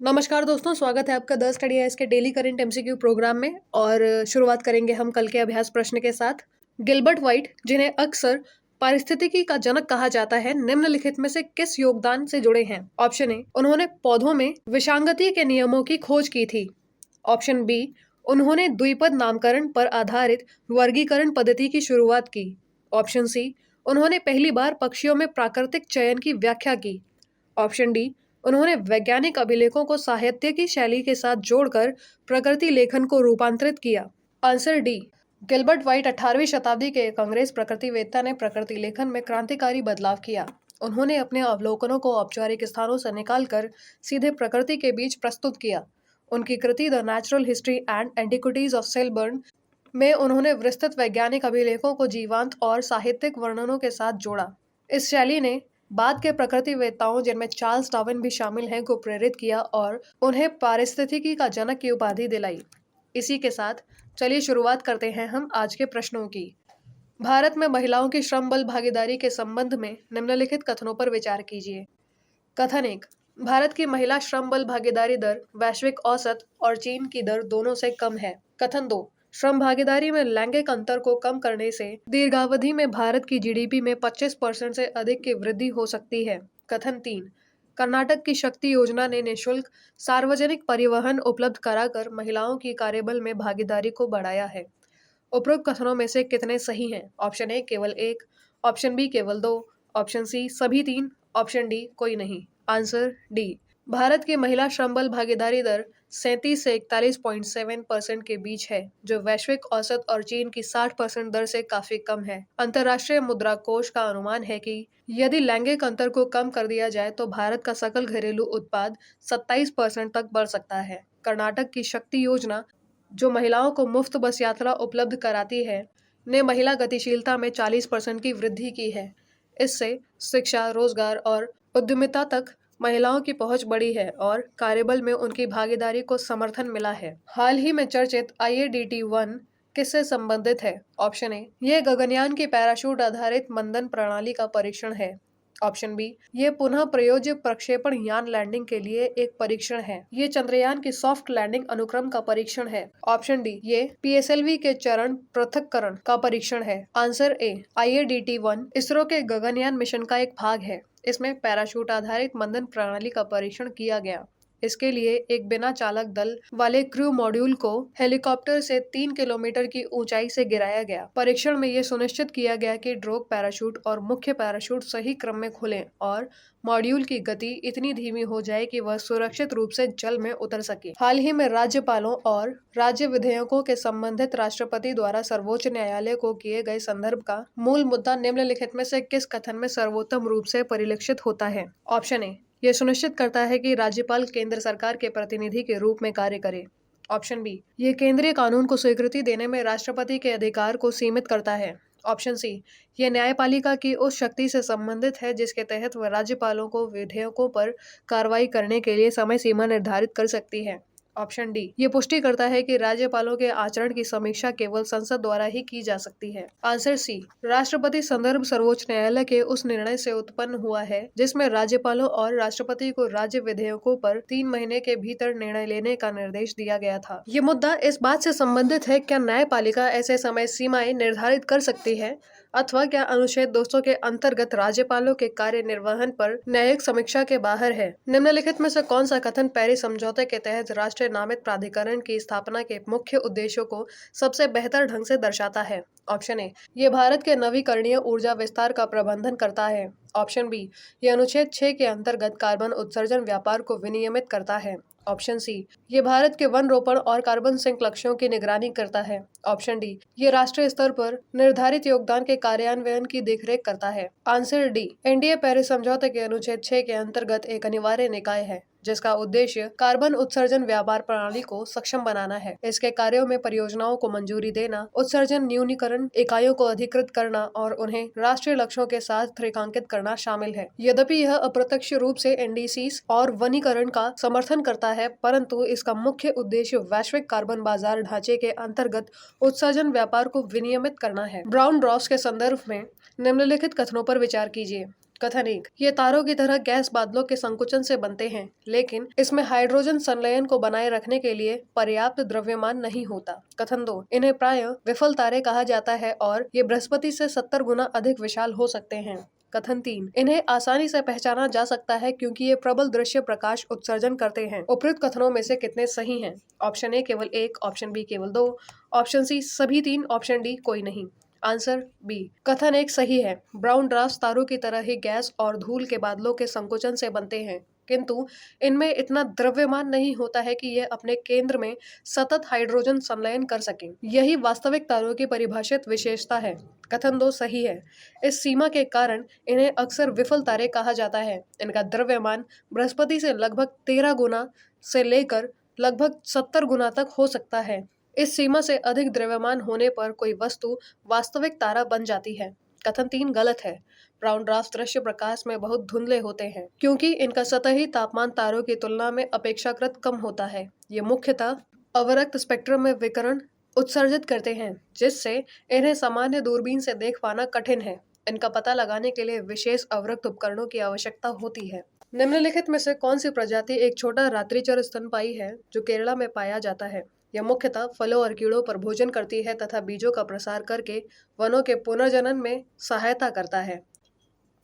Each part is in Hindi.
नमस्कार दोस्तों, स्वागत है आपका द स्टडी एस के डेली करंट एमसीक्यू प्रोग्राम में। और शुरुआत करेंगे हम कल के अभ्यास प्रश्न के साथ। गिलबर्ट व्हाइट, जिन्हें अक्सर पारिस्थितिकी का जनक कहा जाता है, निम्नलिखित में से किस योगदान से जुड़े हैं? ऑप्शन ए, उन्होंने पौधों में विसंगति के नियमों की खोज की थी। ऑप्शन बी, उन्होंने द्विपद नामकरण पर आधारित वर्गीकरण पद्धति की शुरुआत की। ऑप्शन सी, उन्होंने पहली बार पक्षियों में प्राकृतिक चयन की व्याख्या की। ऑप्शन डी, उन्होंने वैज्ञानिक अभिलेखों को साहित्य की शैली के साथ जोड़कर प्रकृति लेखन को रूपांतरित किया। आंसर डी, गिलबर्ट व्हाइट 18वीं शताब्दी के एक अंग्रेज प्रकृतिवेत्ता ने प्रकृति लेखन में क्रांतिकारी बदलाव किया। उन्होंने अपने अवलोकनों को औपचारिक स्थानों से निकालकर सीधे प्रकृति के बीच प्रस्तुत किया। उनकी कृति the natural history and antiquities of Selborne में उन्होंने विस्तृत वैज्ञानिक अभिलेखों को जीवांत और साहित्यिक वर्णनों के साथ जोड़ा। इस शैली ने बाद के प्रकृतिवेत्ताओं, जिनमें चार्ल्स डार्विन भी शामिल हैं, को प्रेरित किया और उन्हें पारिस्थितिकी का जनक की उपाधि दिलाई। इसी के साथ चलिए शुरुआत करते हैं हम आज के प्रश्नों की। भारत में महिलाओं की श्रम बल भागीदारी के संबंध में निम्नलिखित कथनों पर विचार कीजिए। कथन 1, भारत की महिला श्रम बल भागीदारी दर वैश्विक औसत और चीन की दर दोनों से कम है। कथन 2, श्रम भागीदारी में लैंगिक अंतर को कम करने से दीर्घावधि में भारत की जीडीपी में 25% से अधिक की वृद्धि हो सकती है। कथन 3, कर्नाटक की शक्ति योजना ने निःशुल्क सार्वजनिक परिवहन उपलब्ध कराकर महिलाओं की कार्यबल में भागीदारी को बढ़ाया है। उपरोक्त कथनों में से कितने सही हैं? ऑप्शन ए केवल एक, ऑप्शन बी केवल दो, ऑप्शन सी सभी तीन, ऑप्शन डी कोई नहीं। आंसर डी, भारत की महिला श्रम बल भागीदारी दर 37 से 41.7% के बीच है, जो वैश्विक औसत और चीन की 60% दर से काफी कम है। अंतर्राष्ट्रीय मुद्रा कोष का अनुमान है कि यदि लैंगिक अंतर को कम कर दिया जाए तो भारत का सकल घरेलू उत्पाद 27% तक बढ़ सकता है। कर्नाटक की शक्ति योजना, जो महिलाओं को मुफ्त बस यात्रा उपलब्ध कराती है, ने महिला गतिशीलता में 40% की वृद्धि की है। इससे शिक्षा, रोजगार और उद्यमिता तक महिलाओं की पहुंच बढ़ी है और कार्यबल में उनकी भागीदारी को समर्थन मिला है। हाल ही में चर्चित IADT-1 किससे संबंधित है? ऑप्शन ए, यह गगनयान की पैराशूट आधारित मंदन प्रणाली का परीक्षण है। ऑप्शन बी, ये पुनः प्रयोज्य प्रक्षेपण यान लैंडिंग के लिए एक परीक्षण है। ये चंद्रयान की सॉफ्ट लैंडिंग अनुक्रम का परीक्षण है। ऑप्शन डी, ये PSLV के चरण पृथक्करण का परीक्षण है। आंसर ए, IADT-1 इसरो के गगनयान मिशन का एक भाग है। इसमें पैराशूट आधारित मंदन प्रणाली का परीक्षण किया गया। इसके लिए एक बिना चालक दल वाले क्रू मॉड्यूल को हेलीकॉप्टर से 3 किलोमीटर की ऊंचाई से गिराया गया। परीक्षण में यह सुनिश्चित किया गया कि ड्रॉग पैराशूट और मुख्य पैराशूट सही क्रम में खुलें और मॉड्यूल की गति इतनी धीमी हो जाए कि वह सुरक्षित रूप से जल में उतर सके। हाल ही में राज्यपालों और राज्य विधेयकों के संबंधित राष्ट्रपति द्वारा सर्वोच्च न्यायालय को किए गए संदर्भ का मूल मुद्दा निम्नलिखित में से किस कथन में सर्वोत्तम रूप से परिलक्षित होता है? ऑप्शन ए, यह सुनिश्चित करता है कि राज्यपाल केंद्र सरकार के प्रतिनिधि के रूप में कार्य करे। ऑप्शन बी, यह केंद्रीय कानून को स्वीकृति देने में राष्ट्रपति के अधिकार को सीमित करता है। ऑप्शन सी, यह न्यायपालिका की उस शक्ति से संबंधित है जिसके तहत वह राज्यपालों को विधेयकों पर कार्रवाई करने के लिए समय सीमा निर्धारित कर सकती है। ऑप्शन डी, ये पुष्टि करता है कि राज्यपालों के आचरण की समीक्षा केवल संसद द्वारा ही की जा सकती है। आंसर सी, राष्ट्रपति संदर्भ सर्वोच्च न्यायालय के उस निर्णय से उत्पन्न हुआ है जिसमें राज्यपालों और राष्ट्रपति को राज्य विधेयकों पर 3 महीने के भीतर निर्णय लेने का निर्देश दिया गया था। ये मुद्दा इस बात से संबंधित है, क्या न्यायपालिका ऐसे समय सीमाएं निर्धारित कर सकती है अथवा क्या अनुच्छेद 200 के अंतर्गत राज्यपालों के कार्य निर्वहन पर न्यायिक समीक्षा के बाहर है? निम्नलिखित में से कौन सा कथन पेरिस समझौते के तहत राष्ट्रीय नामित प्राधिकरण की स्थापना के मुख्य उद्देश्यों को सबसे बेहतर ढंग से दर्शाता है? ऑप्शन ए, ये भारत के नवीकरणीय ऊर्जा विस्तार का प्रबंधन करता है। ऑप्शन बी, ये अनुच्छेद 6 के अंतर्गत कार्बन उत्सर्जन व्यापार को विनियमित करता है। ऑप्शन सी, ये भारत के वन रोपण और कार्बन सिंक लक्ष्यों की निगरानी करता है। ऑप्शन डी, ये राष्ट्रीय स्तर पर निर्धारित योगदान के कार्यान्वयन की देखरेख करता है। आंसर डी, एनडीए पेरिस समझौते के अनुच्छेद 6 के अंतर्गत एक अनिवार्य निकाय है जिसका उद्देश्य कार्बन उत्सर्जन व्यापार प्रणाली को सक्षम बनाना है। इसके कार्यों में परियोजनाओं को मंजूरी देना, उत्सर्जन न्यूनीकरण इकाइयों को अधिकृत करना और उन्हें राष्ट्रीय लक्ष्यों के साथ रेखांकित करना शामिल है। यद्यपि यह अप्रत्यक्ष रूप से एनडीसीज और वनीकरण का समर्थन करता है, परंतु इसका मुख्य उद्देश्य वैश्विक कार्बन बाजार ढांचे के अंतर्गत उत्सर्जन व्यापार को विनियमित करना है। ब्राउन ड्रॉफ्ट्स के संदर्भ में निम्नलिखित कथनों पर विचार कीजिए। कथन 1, ये तारों की तरह गैस बादलों के संकुचन से बनते हैं, लेकिन इसमें हाइड्रोजन संलयन को बनाए रखने के लिए पर्याप्त द्रव्यमान नहीं होता। कथन 2, इन्हें प्रायः विफल तारे कहा जाता है और ये बृहस्पति से 70 गुना अधिक विशाल हो सकते हैं। कथन 3, इन्हें आसानी से पहचाना जा सकता है क्योंकि ये प्रबल दृश्य प्रकाश उत्सर्जन करते हैं। उपयुक्त कथनों में से कितने सही हैं? ऑप्शन ए केवल 1, ऑप्शन बी केवल 2, ऑप्शन सी सभी 3, ऑप्शन डी कोई नहीं। आंसर बी, कथन 1 सही है। ब्राउन ड्राफ्ट तारों की तरह ही गैस और धूल के बादलों के संकुचन से बनते हैं, किंतु इनमें इतना द्रव्यमान नहीं होता है कि यह अपने केंद्र में सतत हाइड्रोजन संलयन कर सकें। यही वास्तविक तारों की परिभाषित विशेषता है। कथन 2 सही है। इस सीमा के कारण इन्हें अक्सर विफल तारे कहा जाता है। इनका द्रव्यमान बृहस्पति से लगभग 13 गुना से लेकर लगभग 70 गुना तक हो सकता है। इस सीमा से अधिक द्रव्यमान होने पर कोई वस्तु वास्तविक तारा बन जाती है। कथन 3 गलत है। ब्राउन ड्राफ्ट दृश्य प्रकाश में बहुत धुंधले होते हैं क्योंकि इनका सतही तापमान तारों की तुलना में अपेक्षाकृत कम होता है। ये मुख्यतः अवरक्त स्पेक्ट्रम में विकिरण उत्सर्जित करते हैं, जिससे इन्हें सामान्य दूरबीन से देख पाना कठिन है। इनका पता लगाने के लिए विशेष अवरक्त उपकरणों की आवश्यकता होती है। निम्नलिखित में से कौन सी प्रजाति एक छोटा रात्रिचर स्तनपायी है जो केरला में पाया जाता है? यह मुख्यतः फलों और कीड़ों पर भोजन करती है तथा बीजों का प्रसार करके वनों के पुनर्जनन में सहायता करता है।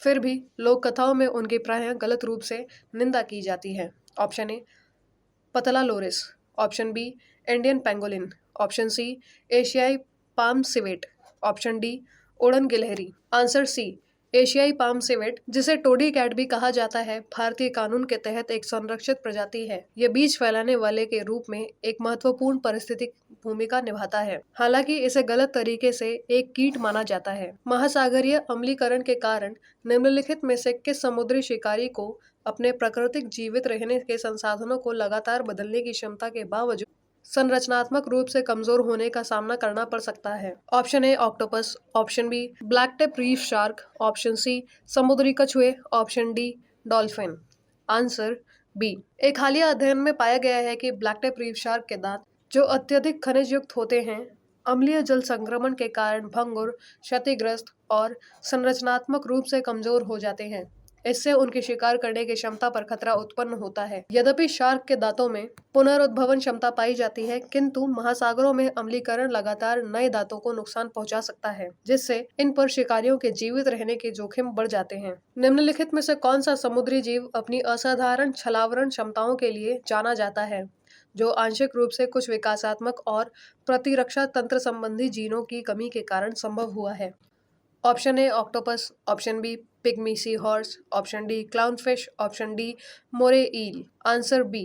फिर भी लोक कथाओं में उनकी प्रायः गलत रूप से निंदा की जाती है। ऑप्शन ए पतला loris, option B Indian pangolin, option C एशियाई पाम सिवेट, ऑप्शन डी उड़न गिलहरी। आंसर सी एशियाई पाम सिवेट, जिसे टोडी कैट भी कहा जाता है, भारतीय कानून के तहत एक संरक्षित प्रजाति है। यह बीज फैलाने वाले के रूप में एक महत्वपूर्ण पारिस्थितिक भूमिका निभाता है। हालांकि इसे गलत तरीके से एक कीट माना जाता है। महासागरीय अम्लीकरण के कारण निम्नलिखित में से किस समुद्री शिकारी को अपने प्राकृतिक जीवित रहने के संसाधनों को लगातार बदलने की क्षमता के बावजूद संरचनात्मक रूप से कमजोर होने का सामना करना पड़ सकता है? Option A octopus, option B black tip reef shark, option C समुद्री कछुए, option D dolphin. Answer B, एक हालिया अध्ययन में पाया गया है कि ब्लैक टिप रीफ शार्क के दांत, जो अत्यधिक खनिज युक्त होते हैं, अम्लीय जल संक्रमण के कारण भंगुर, क्षतिग्रस्त और संरचनात्मक रूप से कमजोर हो जाते हैं। इससे उनके शिकार करने की क्षमता पर खतरा उत्पन्न होता है। यद्यपि शार्क के दांतों में पुनरुद्भवन क्षमता पाई जाती है, किंतु महासागरों में अम्लीकरण लगातार नए दांतों को नुकसान पहुंचा सकता है, जिससे इन पर शिकारियों के जीवित रहने के जोखिम बढ़ जाते हैं। निम्नलिखित में से कौन सा समुद्री जीव अपनी असाधारण छलावरण क्षमताओं के लिए जाना जाता है, जो आंशिक रूप से कुछ विकासात्मक और प्रतिरक्षा तंत्र संबंधी जीनों की कमी के कारण संभव हुआ है? Option A octopus, option B pygmy sea horse, option D clownfish, option D moray eel. Answer B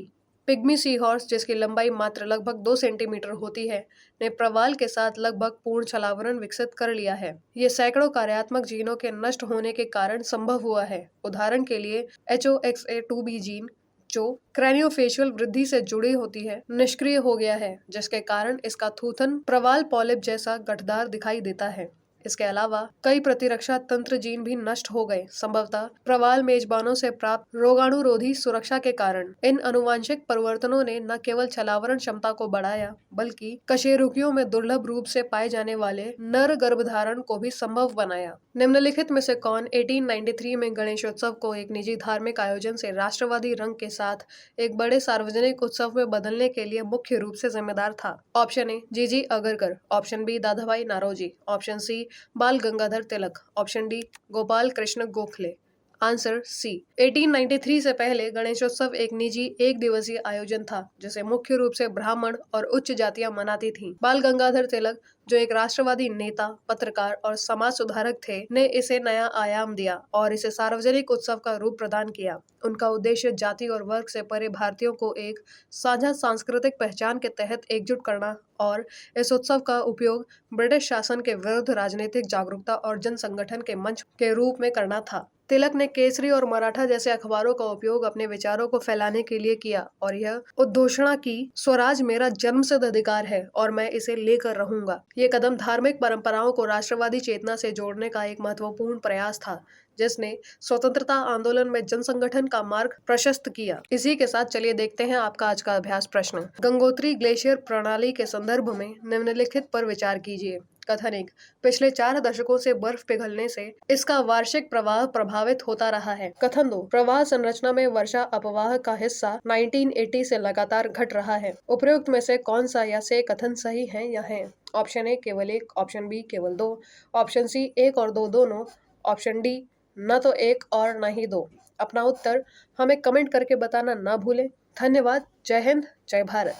pygmy sea horse, जिसकी लंबाई मात्र लगभग 2 सेंटीमीटर होती है, ने प्रवाल के साथ लगभग पूर्ण छलावरण विकसित कर लिया है। ये सैकड़ों कार्यात्मक जीनों के नष्ट होने के कारण संभव हुआ है। उदाहरण के लिए HOXA2B जीन, जो क्रैनियोफेशियल वृद्धि से जुड़ी होती है, निष्क्रिय हो गया है, जिसके कारण इसका थूथन प्रवाल पॉलिप जैसा गठदार दिखाई देता है। इसके अलावा कई प्रतिरक्षा तंत्र जीन भी नष्ट हो गए, संभवतः प्रवाल मेजबानों से प्राप्त रोगाणुरोधी सुरक्षा के कारण। इन अनुवांशिक परिवर्तनों ने न केवल छलावरण क्षमता को बढ़ाया, बल्कि कशेरुकियों में दुर्लभ रूप से पाए जाने वाले नर गर्भधारण को भी संभव बनाया। निम्नलिखित में से कौन 1893 में गणेशोत्सव को एक निजी धार्मिक आयोजन से राष्ट्रवादी रंग के साथ एक बड़े सार्वजनिक उत्सव में बदलने के लिए मुख्य रूप से जिम्मेदार था? Option A GG Agarkar, option B Dadabhai Naoroji, option C Bal Gangadhar Tilak, option D Gopal Krishna Gokhale. Answer C 1893 से पहले गणेशोत्सव एक निजी एक दिवसीय आयोजन था, जिसे मुख्य रूप से ब्राह्मण और उच्च जातियां मनाती थीं। बाल गंगाधर तिलक, जो एक राष्ट्रवादी नेता, पत्रकार और समाज सुधारक थे, ने इसे नया आयाम दिया और इसे सार्वजनिक उत्सव का रूप प्रदान किया। उनका उद्देश्य जाति और वर्ग से परे भारतीयों को एक साझा सांस्कृतिक पहचान के तहत एकजुट करना और इस उत्सव का उपयोग ब्रिटिश शासन के विरुद्ध राजनीतिक जागरूकता और जन संगठन के मंच के रूप में करना था। तिलक ने केसरी और मराठा जैसे अखबारों का उपयोग अपने विचारों को फैलाने के लिए किया और यह उद्घोषणा की, स्वराज मेरा जन्मसिद्ध अधिकार है और मैं इसे लेकर रहूंगा। ये कदम धार्मिक परंपराओं को राष्ट्रवादी चेतना से जोड़ने का एक महत्वपूर्ण प्रयास था, जिसने स्वतंत्रता आंदोलन में जनसंगठन का मार्ग प्रशस्त किया। इसी के साथ चलिए देखते हैं आपका आज का अभ्यास प्रश्न। गंगोत्री ग्लेशियर प्रणाली के संदर्भ में निम्नलिखित पर विचार कीजिए। कथन 1। पिछले 4 दशकों से बर्फ पिघलने से इसका वार्षिक प्रवाह प्रभावित होता रहा है। कथन 2। प्रवाह संरचना में वर्षा अपवाह का हिस्सा 1980 से लगातार घट रहा है। उपर्युक्त में से कौन सा या से कथन सही है या है? ऑप्शन ए केवल 1, ऑप्शन बी केवल 2, ऑप्शन सी 1 और 2 दोनों, ऑप्शन डी न तो 1 और न ही 2। अपना उत्तर हमें कमेंट करके बताना ना भूलें। धन्यवाद। जय हिंद, जय भारत।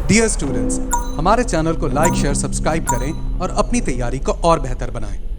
डियर स्टूडेंट्स, हमारे चैनल को लाइक, शेयर, सब्सक्राइब करें और अपनी तैयारी को और बेहतर बनाएं।